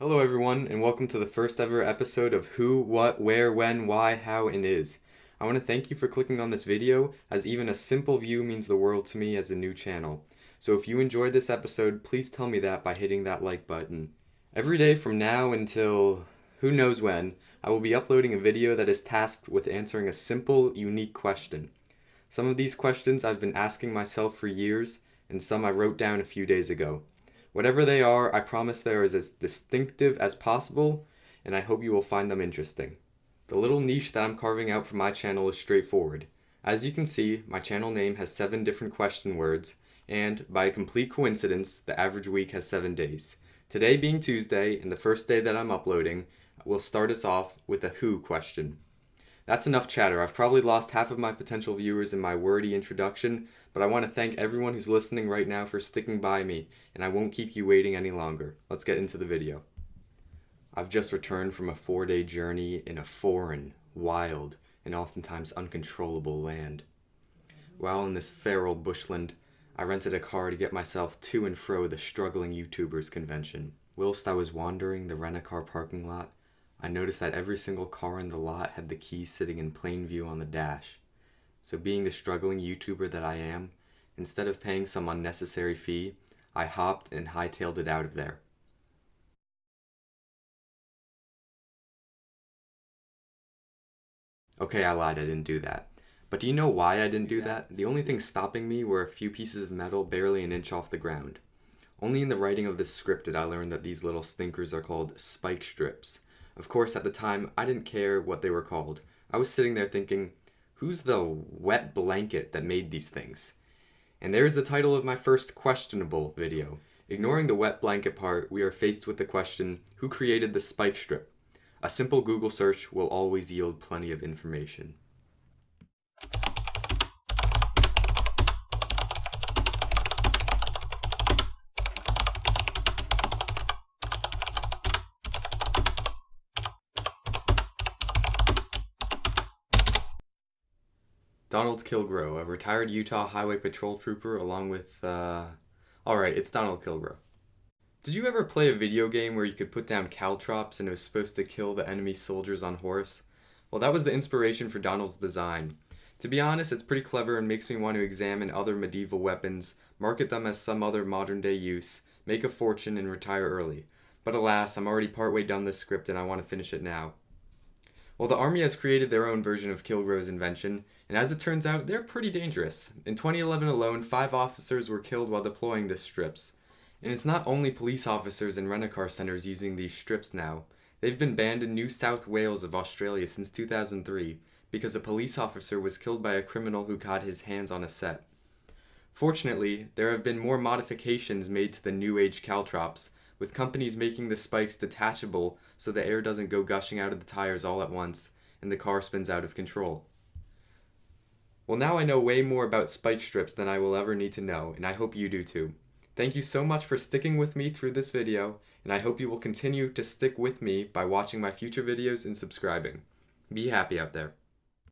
Hello everyone, and welcome to the first ever episode of Who, What, Where, When, Why, How, and Is. I want to thank you for clicking on this video, as even a simple view means the world to me as a new channel. So if you enjoyed this episode, please tell me that by hitting that like button. Every day from now until who knows when, I will be uploading a video that is tasked with answering a simple, unique question. Some of these questions I've been asking myself for years, and some I wrote down a few days ago. Whatever they are, I promise they are as distinctive as possible, and I hope you will find them interesting. The little niche that I'm carving out for my channel is straightforward. As you can see, my channel name has 7 different question words, and by a complete coincidence, the average week has 7 days. Today being Tuesday, and the first day that I'm uploading, will start us off with a who question. That's enough chatter. I've probably lost half of my potential viewers in my wordy introduction, but I want to thank everyone who's listening right now for sticking by me, and I won't keep you waiting any longer. Let's get into the video. I've just returned from a 4-day journey in a foreign, wild, and oftentimes uncontrollable land. While in this feral bushland, I rented a car to get myself to and fro the struggling YouTubers convention. Whilst I was wandering the rent-a-car parking lot, I noticed that every single car in the lot had the keys sitting in plain view on the dash. So being the struggling YouTuber that I am, instead of paying some unnecessary fee, I hopped and hightailed it out of there. Okay, I lied, I didn't do that. But do you know why I didn't do that? The only thing stopping me were a few pieces of metal barely an inch off the ground. Only in the writing of this script did I learn that these little stinkers are called spike strips. Of course, at the time, I didn't care what they were called. I was sitting there thinking, who's the wet blanket that made these things? And there's the title of my first questionable video. Ignoring the wet blanket part, we are faced with the question, who created the spike strip? A simple Google search will always yield plenty of information. Donald Kilgore, a retired Utah Highway Patrol trooper, along with, Alright, it's Donald Kilgore. Did you ever play a video game where you could put down caltrops and it was supposed to kill the enemy soldiers on horse? Well, that was the inspiration for Donald's design. To be honest, it's pretty clever and makes me want to examine other medieval weapons, market them as some other modern day use, make a fortune, and retire early. But alas, I'm already partway done this script and I want to finish it now. Well, the Army has created their own version of Kilgore's invention, and as it turns out, they're pretty dangerous. In 2011 alone, 5 officers were killed while deploying the strips. And it's not only police officers and rent-a-car centers using these strips now. They've been banned in New South Wales of Australia since 2003 because a police officer was killed by a criminal who got his hands on a set. Fortunately, there have been more modifications made to the new age caltrops, with companies making the spikes detachable so the air doesn't go gushing out of the tires all at once and the car spins out of control. Well, now I know way more about spike strips than I will ever need to know, and I hope you do too. Thank you so much for sticking with me through this video, and I hope you will continue to stick with me by watching my future videos and subscribing. Be happy out there.